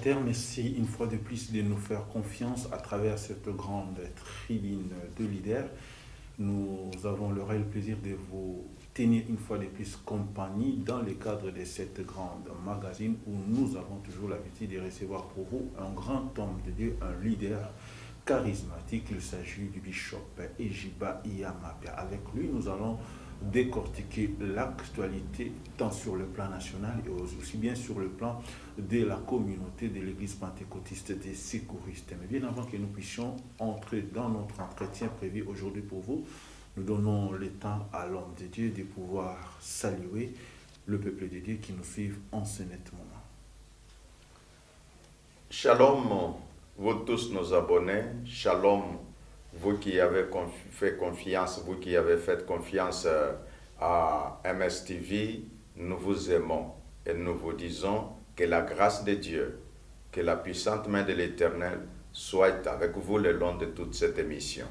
téléspectateurs, merci une fois de plus de nous faire confiance à travers cette grande tribune de leaders. Nous avons le réel plaisir de vous tenir une fois de plus compagnie dans le cadre de cette grande magazine où nous avons toujours l'habitude de recevoir pour vous un grand homme de Dieu, un leader charismatique. Il s'agit du bishop Ejiba Iyamabia. Avec lui, nous allons décortiquer l'actualité tant sur le plan national et aussi bien sur le plan de la communauté de l'église pentecôtiste des secouristes. Mais bien avant que nous puissions entrer dans notre entretien prévu aujourd'hui pour vous, nous donnons le temps à l'homme de Dieu de pouvoir saluer le peuple de Dieu qui nous suit en ce net moment. Shalom, vous tous nos abonnés. Shalom, vous qui avez fait confiance, vous qui avez fait confiance à MSTV, nous vous aimons et nous vous disons que la grâce de Dieu, que la puissante main de l'Éternel soit avec vous le long de toute cette émission.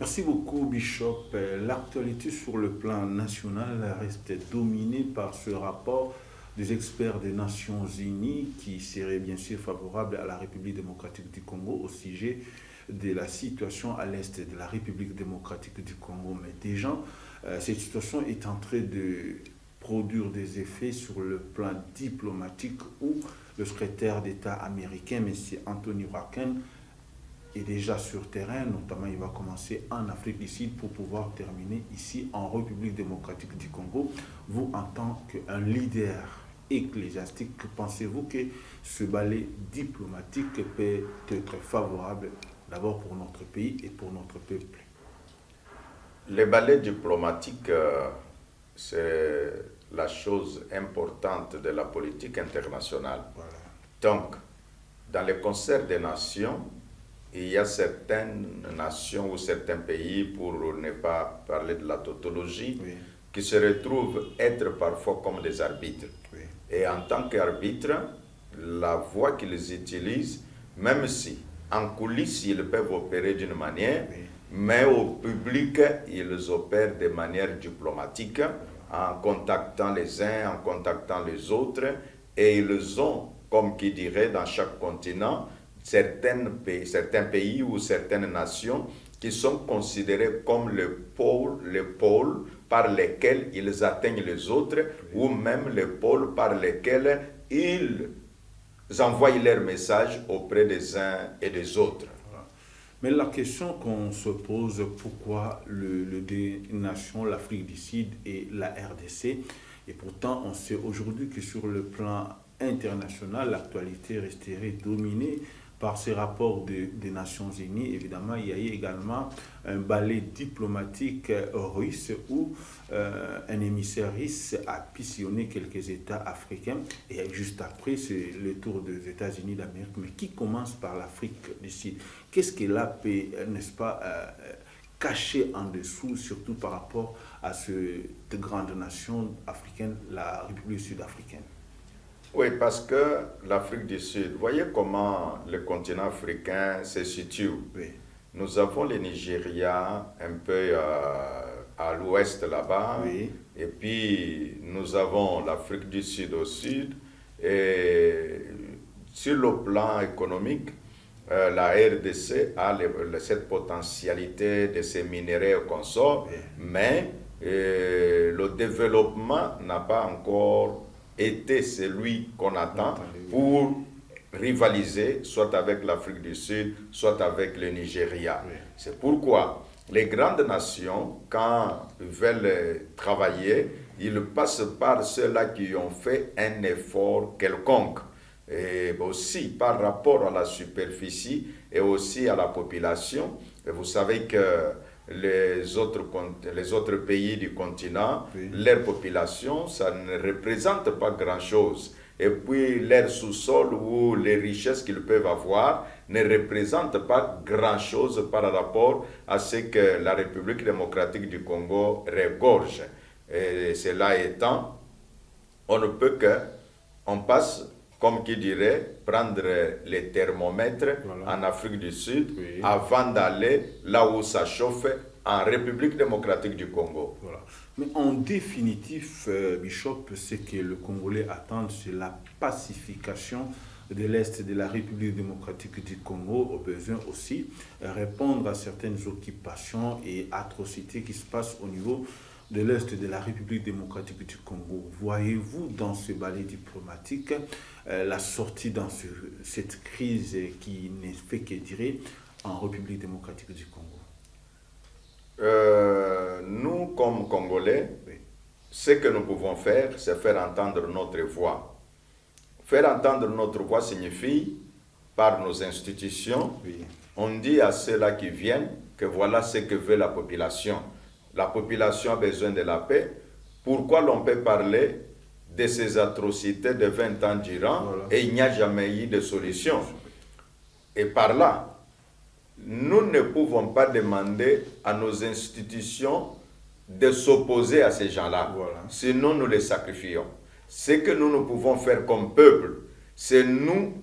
Merci beaucoup, Bishop. L'actualité sur le plan national reste dominée par ce rapport des experts des Nations Unies qui serait bien sûr favorable à la République démocratique du Congo au sujet de la situation à l'est de la République démocratique du Congo. Mais déjà, cette situation est en train de produire des effets sur le plan diplomatique où le secrétaire d'État américain, M. Anthony Blinken, est déjà sur terrain, notamment il va commencer en Afrique du Sud pour pouvoir terminer ici en République démocratique du Congo. Vous, en tant qu'un leader ecclésiastique, pensez-vous que ce balai diplomatique peut être favorable d'abord pour notre pays et pour notre peuple? Le balai diplomatique, c'est la chose importante de la politique internationale. Voilà. Donc, dans le concert des nations, il y a certaines nations ou certains pays, pour ne pas parler de la tautologie, Oui. qui se retrouvent être parfois comme des arbitres. Oui. Et en tant qu'arbitre, la voie qu'ils utilisent, même si en coulisses ils peuvent opérer d'une manière, Oui. mais au public ils opèrent de manière diplomatique, en contactant les uns, en contactant les autres, et ils ont, comme qui dirait dans chaque continent, certains pays ou certaines nations qui sont considérés comme le pôle par lesquels ils atteignent les autres, ou même le pôle par lesquels ils envoient leur message auprès des uns et des autres. Voilà. Mais la question qu'on se pose, pourquoi les deux nations, l'Afrique du Sud et la RDC, et pourtant on sait aujourd'hui que sur le plan international, l'actualité resterait dominée par ces rapports des Nations Unies. Évidemment, il y a eu également un balai diplomatique russe où un émissaire russe a pissionné quelques États africains. Et juste après, c'est le tour des États-Unis d'Amérique, mais qui commence par l'Afrique du Sud. Qu'est-ce qu'elle a, n'est-ce pas, caché en dessous, surtout par rapport à cette grande nation africaine, la République sud-africaine? Oui, parce que l'Afrique du Sud, voyez comment le continent africain se situe. Oui. Nous avons le Nigeria un peu à l'ouest là-bas, Oui. et puis nous avons l'Afrique du Sud au sud. Et sur le plan économique, la RDC a cette potentialité de ces minéraux et consorts, Oui. mais le développement n'a pas encore été celui qu'on attend pour rivaliser soit avec l'Afrique du Sud, soit avec le Nigeria. Oui. C'est pourquoi les grandes nations, quand ils veulent travailler, ils passent par ceux-là qui ont fait un effort quelconque. Et aussi par rapport à la superficie et aussi à la population. Et vous savez que les autres pays du continent, Oui. leur population, ça ne représente pas grand-chose. Et puis leur sous-sol ou les richesses qu'ils peuvent avoir ne représentent pas grand-chose par rapport à ce que la République démocratique du Congo regorge. Et cela étant, on ne peut que, on passe, comme qui dirait, prendre les thermomètres Voilà. en Afrique du Sud, Oui. avant d'aller là où ça chauffe, en République démocratique du Congo. Voilà. Mais en définitif, Bishop, ce que le Congolais attend, c'est la pacification de l'Est de la République démocratique du Congo ont besoin aussi de répondre à certaines occupations et atrocités qui se passent au niveau de l'Est de la République démocratique du Congo. Voyez-vous dans ce balai diplomatique la sortie dans cette crise qui ne fait que durer en République démocratique du Congo? Nous, comme Congolais, oui, ce que nous pouvons faire, c'est faire entendre notre voix. Faire entendre notre voix signifie, par nos institutions, oui, on dit à ceux-là qui viennent que voilà ce que veut la population. La population a besoin de la paix. Pourquoi l'on peut parler de ces atrocités de 20 ans durant, voilà, et il n'y a jamais eu de solution? Et par là, nous ne pouvons pas demander à nos institutions de s'opposer à ces gens-là. Voilà. Sinon, nous les sacrifions. Ce que nous pouvons faire comme peuple, c'est nous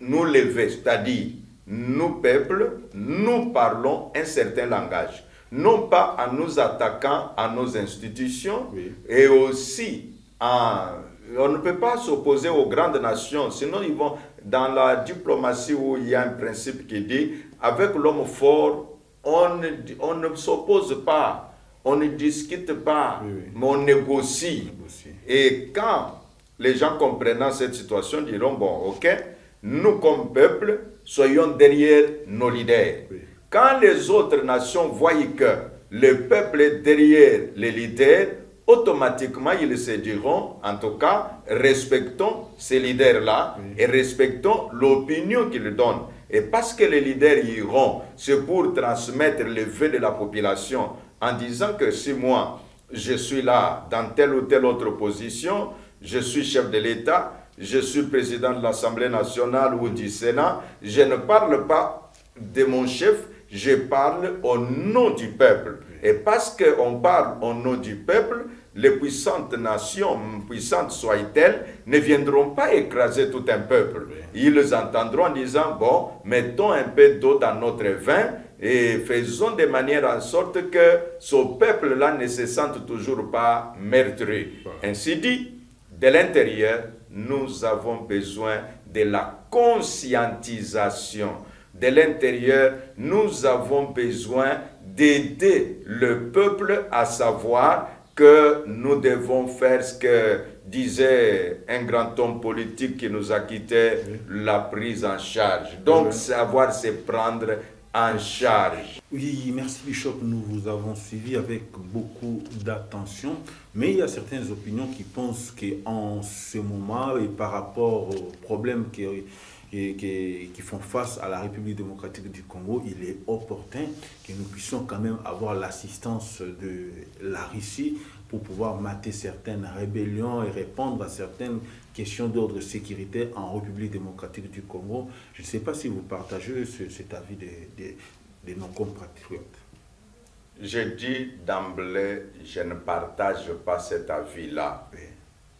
lever, c'est-à-dire, nous, peuple, nous parlons un certain langage. Non pas en nous attaquant à nos institutions, oui, et aussi on ne peut pas s'opposer aux grandes nations, sinon ils vont dans la diplomatie où il y a un principe qui dit avec l'homme fort, on ne s'oppose pas, on ne discute pas, oui, oui, mais on négocie. Et quand les gens comprenant cette situation diront, bon, ok, nous comme peuple, soyons derrière nos leaders. Oui. Quand les autres nations voient que le peuple est derrière les leaders, automatiquement ils se diront, en tout cas, respectons ces leaders-là, oui, et respectons l'opinion qu'ils donnent. Et parce que les leaders iront, c'est pour transmettre le vœu de la population en disant que si moi, je suis là dans telle ou telle autre position, je suis chef de l'État, je suis président de l'Assemblée nationale ou du Sénat, je ne parle pas de mon chef, je parle au nom du peuple. Et parce qu'on parle au nom du peuple, les puissantes nations, puissantes soient-elles, ne viendront pas écraser tout un peuple. Ils entendront en disant, bon, mettons un peu d'eau dans notre vin et faisons de manière en sorte que ce peuple-là ne se sente toujours pas meurtri. Ainsi dit, de l'intérieur, nous avons besoin de la conscientisation. De l'intérieur, nous avons besoin d'aider le peuple à savoir que nous devons faire ce que disait un grand homme politique qui nous a quittés, la prise en charge. Donc, savoir se prendre en charge. Oui, merci Bishop, nous vous avons suivi avec beaucoup d'attention, mais il y a certaines opinions qui pensent qu'en ce moment et par rapport aux problèmes qui font face à la République démocratique du Congo, il est opportun que nous puissions quand même avoir l'assistance de la Russie pour pouvoir mater certaines rébellions et répondre à certaines questions d'ordre sécuritaire en République démocratique du Congo. Je ne sais pas si vous partagez cet avis de nos compatriotes. Je dis d'emblée, je ne partage pas cet avis-là. Oui.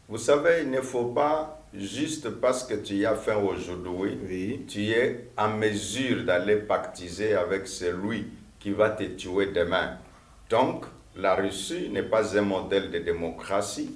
Vous savez, il ne faut pas, juste parce que tu y as faim aujourd'hui, oui, tu es en mesure d'aller pactiser avec celui qui va te tuer demain. Donc, la Russie n'est pas un modèle de démocratie.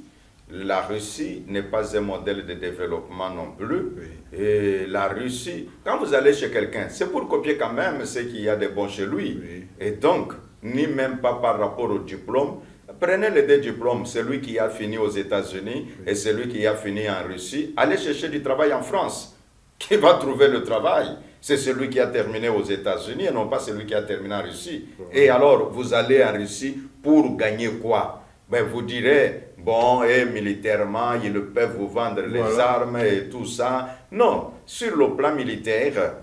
La Russie n'est pas un modèle de développement non plus. Oui. Et la Russie, quand vous allez chez quelqu'un, c'est pour copier quand même ce qu'il y a de bon chez lui. Oui. Et donc, ni même pas par rapport au diplôme. Prenez les deux diplômes, celui qui a fini aux États-Unis, oui, et celui qui a fini en Russie. Allez chercher du travail en France. Qui va trouver le travail? C'est celui qui a terminé aux États-Unis et non pas celui qui a terminé en Russie. Oui. Et alors, vous allez en Russie pour gagner quoi? Ben, vous direz, bon, et militairement, ils peuvent vous vendre les armes et tout ça. Non, sur le plan militaire,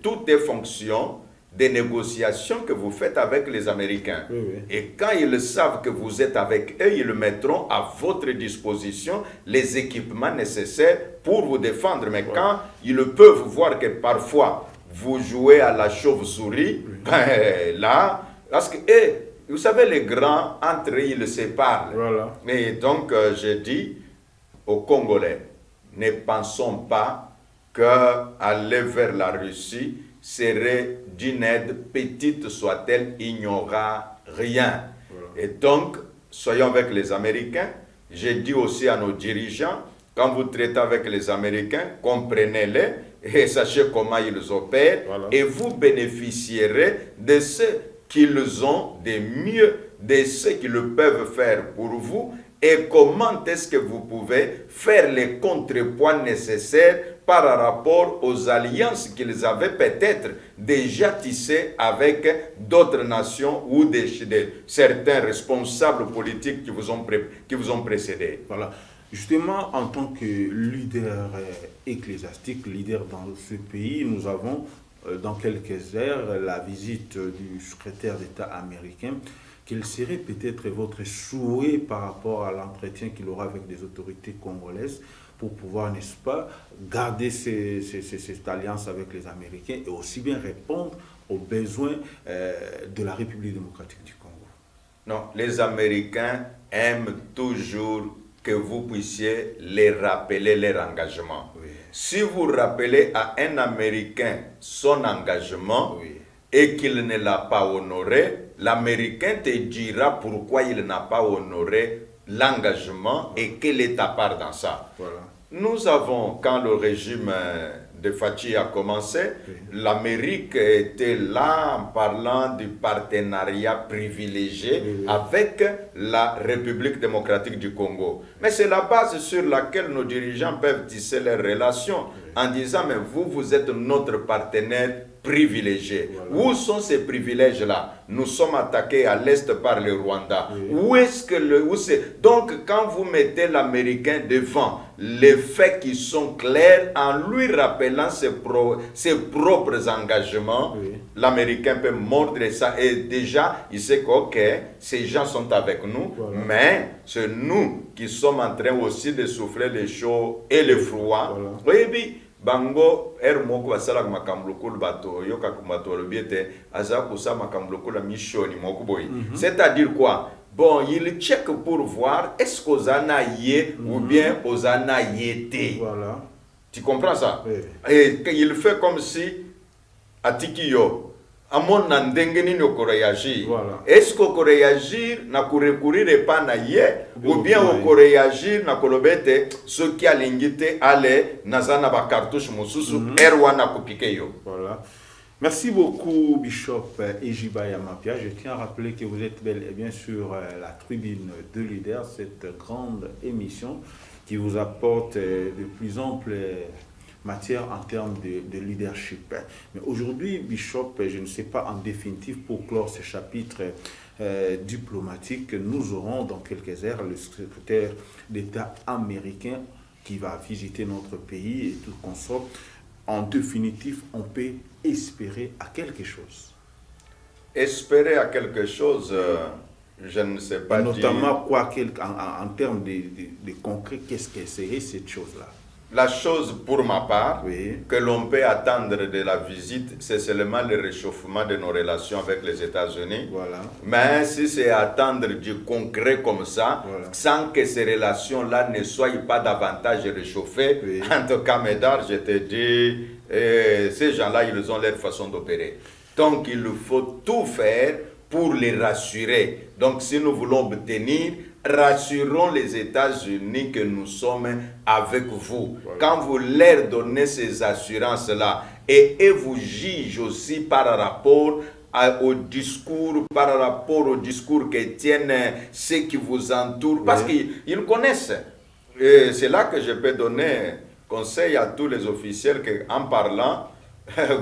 tout est fonction des négociations que vous faites avec les Américains. Oui, oui. Et quand ils savent que vous êtes avec eux, ils mettront à votre disposition les équipements nécessaires pour vous défendre. Mais quand ils peuvent voir que parfois vous jouez à la chauve-souris, oui, ben, là, parce que, vous savez, les grands, entre eux, ils se parlent. Voilà. Et donc, je dis aux Congolais, ne pensons pas qu'aller vers la Russie serait d'une aide, petite soit-elle, il n'y aura rien. Voilà. Et donc, soyons avec les Américains. J'ai dit aussi à nos dirigeants quand vous traitez avec les Américains, comprenez-les et sachez comment ils opèrent, et vous bénéficierez de ce qu'ils ont de mieux, de ce qu'ils peuvent faire pour vous, et comment est-ce que vous pouvez faire les contrepoints nécessaires par rapport aux alliances qu'ils avaient peut-être déjà tissées avec d'autres nations ou certains responsables politiques qui vous ont précédé. Voilà. Justement, en tant que leader ecclésiastique, leader dans ce pays, nous avons dans quelques heures la visite du secrétaire d'État américain. Quel serait peut-être votre souhait par rapport à l'entretien qu'il aura avec des autorités congolaises pour pouvoir, n'est-ce pas, garder cette alliance avec les Américains et aussi bien répondre aux besoins de la République démocratique du Congo? Non, les Américains aiment toujours que vous puissiez les rappeler leur engagement. Oui. Si vous rappelez à un Américain son engagement, oui, et qu'il ne l'a pas honoré, l'Américain te dira pourquoi il n'a pas honoré l'engagement et quelle est ta part dans ça. Voilà. Nous avons, quand le régime de Fachi a commencé, oui, l'Amérique était là en parlant du partenariat privilégié, oui, avec la République démocratique du Congo. Mais c'est la base sur laquelle nos dirigeants peuvent tisser leurs relations, oui, en disant, mais vous êtes notre partenaire privilégiés. Voilà. Où sont ces privilèges-là? Nous sommes attaqués à l'est par le Rwanda. Oui. Où est-ce que Donc, quand vous mettez l'Américain devant les faits qui sont clairs, en lui rappelant ses propres engagements, oui, l'Américain peut mordre ça. Et déjà, il sait que, ok, ces gens sont avec nous, voilà, mais c'est nous qui sommes en train aussi de souffrir les chauds et les froids. Voilà. Oui, bango moko basala makamblokolo bato yoka kumato lobiete aza kusa makamblokolo mishoni moko boy. C'est-à-dire quoi? Bon, il check pour voir est-ce qu'aux anaïe ou bien aux anaïété. Voilà. Tu comprends ça? Oui. Et il fait comme si atikiyo amon nandengeni no réagir. Voilà. Est-ce qu'on réagir na recourir pas na ye ou bien on réagir na kolobete ce qui a l'ingité aller nazana ba cartouche mususu erwana kopikeyo. Voilà. Merci beaucoup Bishop Ejiba Yamapia. Je tiens à rappeler que vous êtes bel et bien sur la tribune de leaders, cette grande émission qui vous apporte de plus amples matière en termes de leadership. Mais aujourd'hui, Bishop, je ne sais pas en définitive, pour clore ce chapitre diplomatique, nous aurons dans quelques heures le secrétaire d'État américain qui va visiter notre pays et tout consort. En définitive, on peut espérer à quelque chose. Espérer à quelque chose, je ne sais pas. Et notamment, quoi, en termes de concret, qu'est-ce que serait cette chose-là? La chose, pour ma part, oui, que l'on peut attendre de la visite, c'est seulement le réchauffement de nos relations avec les États-Unis. Voilà. Mais si c'est attendre du concret comme ça, voilà, sans que ces relations-là ne soient pas davantage réchauffées, oui, en tout cas, Médard, je te dis, ces gens-là, ils ont leur façon d'opérer. Donc, il faut tout faire pour les rassurer. Donc, si nous voulons obtenir, rassurons les États-Unis que nous sommes avec vous. Voilà. Quand vous leur donnez ces assurances-là, et vous jugez aussi par rapport au discours, que tiennent ceux qui vous entourent, parce qu'ils connaissent. Et c'est là que je peux donner conseil à tous les officiels qu'en parlant,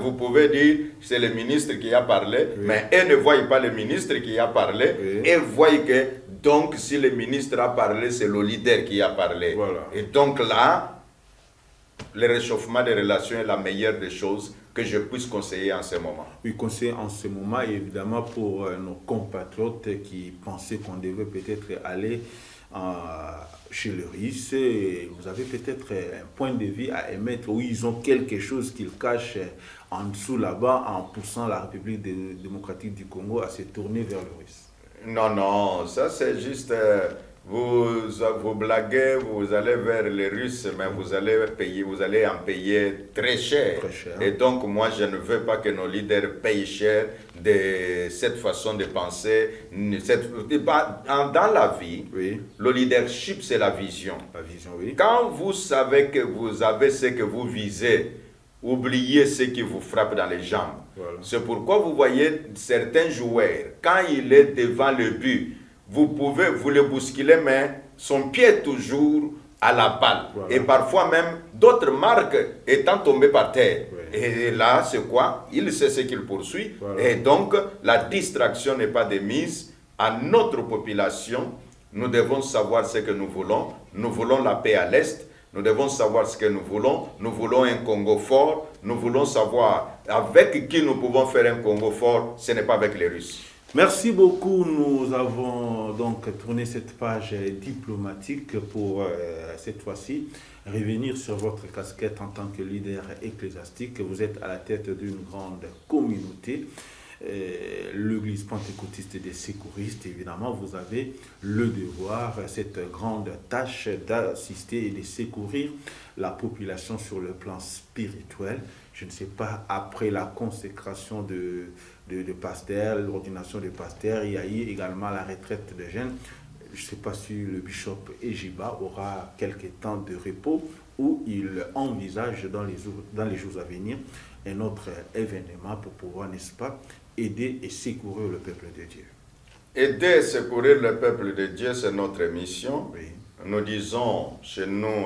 vous pouvez dire c'est le ministre qui a parlé, mais eux ne voient pas le ministre qui a parlé, et voient que donc si le ministre a parlé, c'est le leader qui a parlé. Voilà. Et donc là, le réchauffement des relations est la meilleure des choses que je puisse conseiller en ce moment. Oui, conseiller en ce moment, évidemment pour nos compatriotes qui pensaient qu'on devait peut-être aller chez le RIS, vous avez peut-être un point de vue à émettre où ils ont quelque chose qu'ils cachent en dessous là-bas en poussant la République démocratique du Congo à se tourner vers le RIS. Non, ça c'est juste, vous blaguez, vous allez vers les Russes, mais vous allez en payer très cher. Très cher. Et donc, moi, je ne veux pas que nos leaders payent cher de cette façon de penser. Dans la vie, Oui, le leadership, c'est la vision. la vision, oui. Quand vous savez que vous avez ce que vous visez, oubliez ce qui vous frappe dans les jambes. Voilà. C'est pourquoi vous voyez certains joueurs, quand il est devant le but, vous le bousculer, mais son pied est toujours à la balle. Voilà. Et parfois même, d'autres marques étant tombées par terre. Oui. Et là, c'est quoi? Il sait ce qu'il poursuit. Voilà. Et donc, la distraction n'est pas de mise à notre population. Nous devons savoir ce que nous voulons. Nous voulons la paix à l'Est. Nous devons savoir ce que nous voulons. Nous voulons un Congo fort. Nous voulons savoir avec qui nous pouvons faire un Congo fort. Ce n'est pas avec les Russes. Merci beaucoup. Nous avons donc tourné cette page diplomatique pour cette fois-ci revenir sur votre casquette en tant que leader ecclésiastique. Vous êtes à la tête d'une grande communauté, l'Église pentecôtiste des secouristes. Évidemment, vous avez le devoir, cette grande tâche d'assister et de secourir la population sur le plan spirituel. Je ne sais pas, après la consécration de pasteur, l'ordination de pasteur, il y a eu également la retraite de jeunes. Je ne sais pas si le bishop Ejiba aura quelques temps de repos ou il envisage dans les jours à venir un autre événement pour pouvoir, n'est-ce pas, aider et secourir le peuple de Dieu. Aider et secourir le peuple de Dieu, c'est notre mission. Oui. Nous disons chez nous,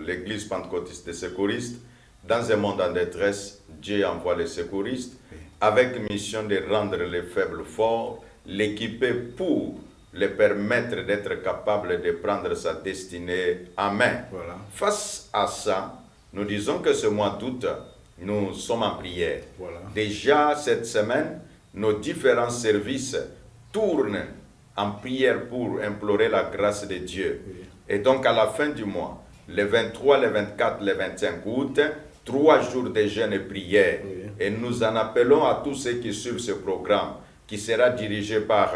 l'Église pentecôtiste des secouristes, dans un monde en détresse, Dieu envoie les secouristes avec mission de rendre les faibles forts, l'équiper pour les permettre d'être capables de prendre sa destinée en main. Voilà. Face à ça, nous disons que ce mois d'août, nous sommes en prière. Voilà. Déjà cette semaine, nos différents services tournent en prière pour implorer la grâce de Dieu. Oui. Et donc à la fin du mois, le 23, le 24, le 25 août, 3 jours de jeûne et prière. Oui. Et nous en appelons à tous ceux qui suivent ce programme, qui sera dirigé par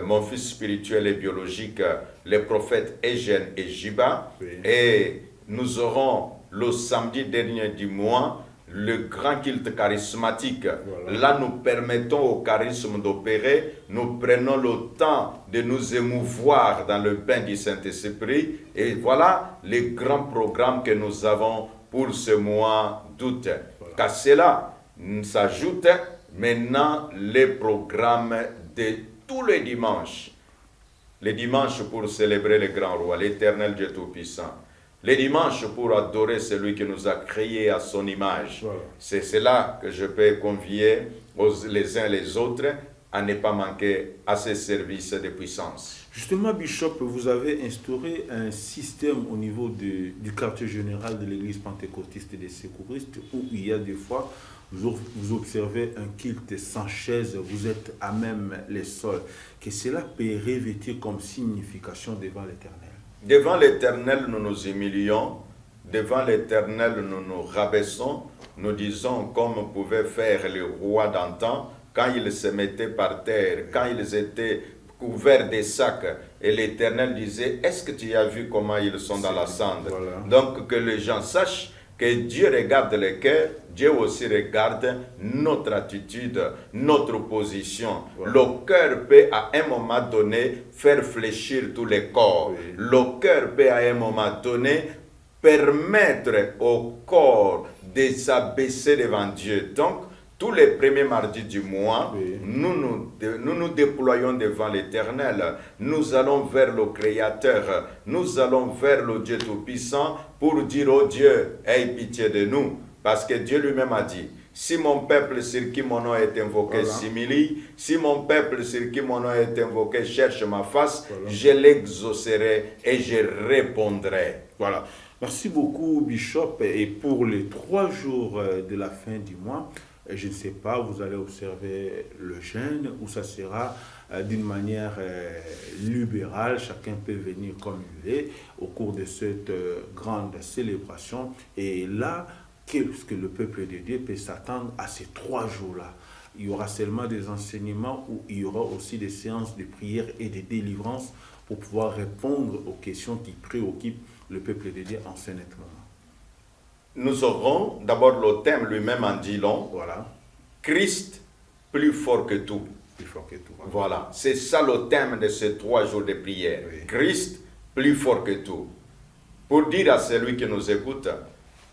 mon fils spirituel et biologique, le prophète Eugène Ejiba. Oui. Et nous aurons le samedi dernier du mois le grand culte charismatique. Voilà. Là, nous permettons au charisme d'opérer, nous prenons le temps de nous émouvoir dans le bain du Saint-Esprit. Et voilà les grands programmes que nous avons pour ce mois d'août. Voilà. Qu'à cela s'ajoute maintenant les programmes de tous les dimanches. Les dimanches pour célébrer le grand roi, l'Éternel Dieu Tout-Puissant. Les dimanches pour adorer celui qui nous a créés à son image. Voilà. C'est cela que je peux convier les uns les autres à ne pas manquer à ces services de puissance. Justement, Bishop, vous avez instauré un système au niveau du quartier général de l'Église pentecôtiste des secouristes où il y a des fois, vous observez un culte sans chaise, vous êtes à même les sols. Que cela peut revêtir comme signification devant l'Éternel. Devant l'Éternel, nous nous humilions. Devant l'Éternel, nous nous rabaissons. Nous disons comme pouvaient faire les rois d'antan quand ils se mettaient par terre, quand ils étaient couverts des sacs. Et l'Éternel disait, est-ce que tu as vu comment ils sont dans la cendre? Voilà. Donc que les gens sachent que Dieu regarde le cœur, Dieu aussi regarde notre attitude, notre position. Voilà. Le cœur peut à un moment donné faire fléchir tous les corps. Oui. Le cœur peut à un moment donné permettre au corps de s'abaisser devant Dieu. Donc, tous les premiers mardis du mois, Oui. nous déployons devant l'Éternel. Nous allons vers le Créateur. Nous allons vers le Dieu Tout-Puissant pour dire au Dieu, aie pitié de nous. Parce que Dieu lui-même a dit, si mon peuple sur qui mon nom est invoqué Voilà. s'humilie, si mon peuple sur qui mon nom est invoqué cherche ma face, Voilà. je l'exaucerai et je répondrai. Voilà. Merci beaucoup, Bishop. Et pour les 3 jours de la fin du mois, je ne sais pas, vous allez observer le jeûne ou ça sera d'une manière libérale, chacun peut venir comme il est au cours de cette grande célébration. Et là, qu'est-ce que le peuple de Dieu peut s'attendre à ces 3 jours-là? Il y aura seulement des enseignements ou il y aura aussi des séances de prière et de délivrance pour pouvoir répondre aux questions qui préoccupent le peuple de Dieu en ce net moment. Nous aurons d'abord le thème lui-même en dit long. Voilà. Christ plus fort que tout. Plus fort que tout. Voilà, c'est ça le thème de ces 3 jours de prière. Oui. Christ plus fort que tout. Pour dire à celui qui nous écoute,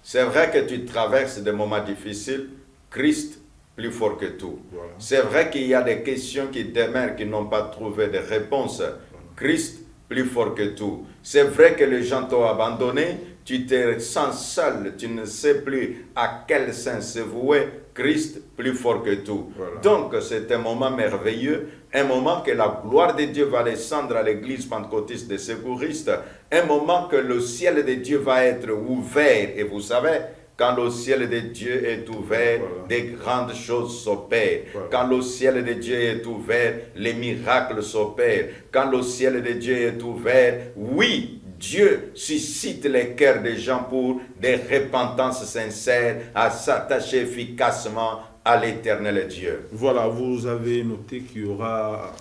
c'est vrai que tu traverses des moments difficiles, Christ plus fort que tout. Voilà. C'est vrai qu'il y a des questions qui demeurent, qui n'ont pas trouvé de réponse. Voilà. Christ plus fort que tout. C'est vrai que les gens t'ont abandonné, tu te sens seul, tu ne sais plus à quel sens se vouer. Christ plus fort que tout. Voilà. Donc c'est un moment merveilleux, un moment que la gloire de Dieu va descendre à l'église pentecôtiste des secouristes, un moment que le ciel de Dieu va être ouvert. Et vous savez, quand le ciel de Dieu est ouvert, voilà, des grandes choses s'opèrent. Voilà. Quand le ciel de Dieu est ouvert, les miracles s'opèrent. Quand le ciel de Dieu est ouvert, oui, Dieu suscite les cœurs des gens pour des repentances sincères, à s'attacher efficacement à l'éternel Dieu. Voilà, vous avez noté qu'il y aura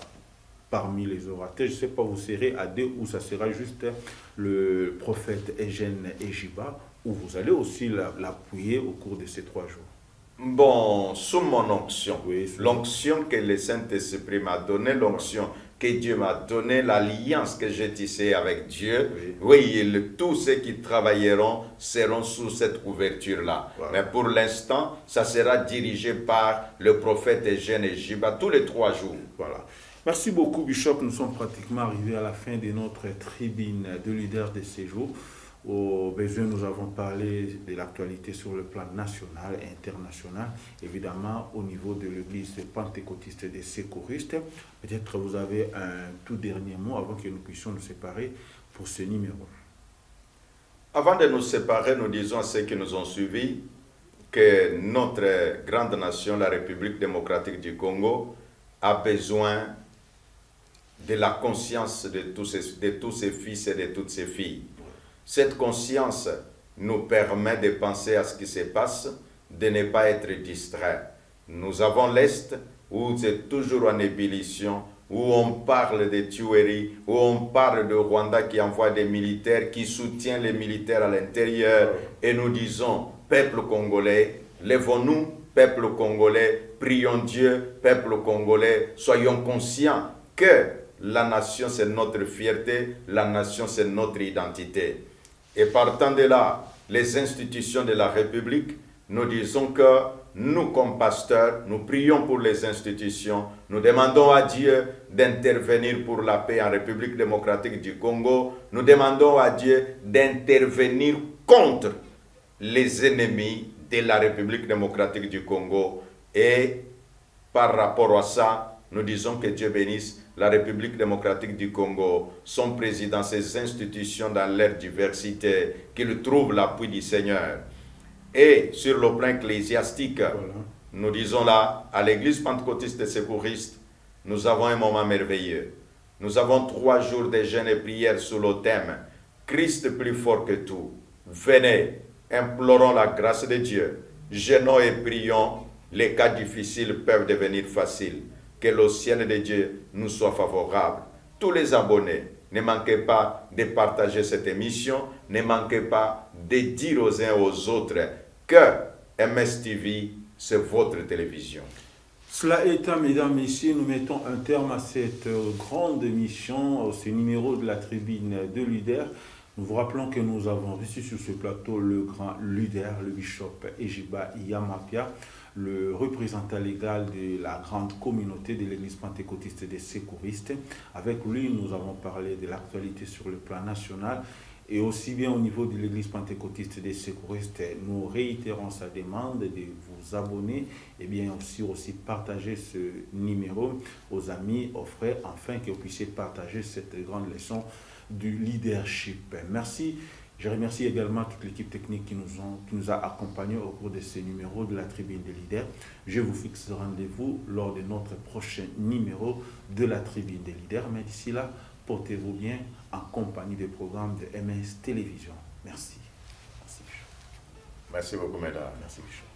parmi les orateurs, je ne sais pas, vous serez à 2 ou ça sera juste le prophète Eugène Ejiba, où vous allez aussi l'appuyer au cours de ces 3 jours. Bon, sous mon onction, oui, l'onction que le Saint-Esprit m'a donnée, l'onction que Dieu m'a donnée, l'alliance que j'ai tissée avec Dieu, oui, tous ceux qui travailleront seront sous cette couverture-là. Voilà. Mais pour l'instant, ça sera dirigé par le prophète Eugène Ejiba tous les 3 jours. Voilà. Merci beaucoup, Bishop. Nous sommes pratiquement arrivés à la fin de notre tribune de leaders de ces jours. Au besoin, nous avons parlé de l'actualité sur le plan national et international, évidemment au niveau de l'église pentecôtiste des secouristes. Peut-être vous avez un tout dernier mot avant que nous puissions nous séparer pour ce numéro. Avant de nous séparer, nous disons à ceux qui nous ont suivis que notre grande nation, la République démocratique du Congo, a besoin de la conscience de tous ses fils et de toutes ses filles. Cette conscience nous permet de penser à ce qui se passe, de ne pas être distrait. Nous avons l'Est où c'est toujours en ébullition, où on parle de tueries, où on parle de Rwanda qui envoie des militaires, qui soutient les militaires à l'intérieur. Et nous disons, peuple congolais, lèvons-nous, peuple congolais, prions Dieu, peuple congolais, soyons conscients que la nation c'est notre fierté, la nation c'est notre identité. Et partant de là, les institutions de la République, nous disons que nous, comme pasteurs, nous prions pour les institutions. Nous demandons à Dieu d'intervenir pour la paix en République démocratique du Congo. Nous demandons à Dieu d'intervenir contre les ennemis de la République démocratique du Congo. Et par rapport à ça, nous disons que Dieu bénisse la République démocratique du Congo, son président, ses institutions dans leur diversité, qu'il trouve l'appui du Seigneur. Et sur le plan ecclésiastique, voilà, nous disons là, à l'église pentecôtiste des secouristes, nous avons un moment merveilleux. Nous avons 3 jours de jeûne et prière sous le thème « Christ plus fort que tout ». Venez, implorons la grâce de Dieu. Jeûnons et prions, les cas difficiles peuvent devenir faciles. Que le ciel de Dieu nous soit favorable. Tous les abonnés, ne manquez pas de partager cette émission, ne manquez pas de dire aux uns aux autres que MSTV, c'est votre télévision. Cela étant, mesdames, messieurs, nous mettons un terme à cette grande émission, ce numéro de la tribune de leaders. Nous vous rappelons que nous avons reçu sur ce plateau le grand leader, le bishop Ejiba Yamapia, le représentant légal de la grande communauté de l'église pentecôtiste des secouristes. Avec lui, nous avons parlé de l'actualité sur le plan national et aussi bien au niveau de l'église pentecôtiste des secouristes. Nous réitérons sa demande de vous abonner et bien aussi partager ce numéro aux amis, aux frères, afin que vous puissiez partager cette grande leçon du leadership. Merci. Je remercie également toute l'équipe technique qui nous a accompagnés au cours de ce numéro de la tribune des leaders. Je vous fixe rendez-vous lors de notre prochain numéro de la tribune des leaders. Mais d'ici là, portez-vous bien en compagnie des programmes de MS Télévision. Merci. Merci, Bishop. Merci beaucoup, mesdames. Merci, Bishop.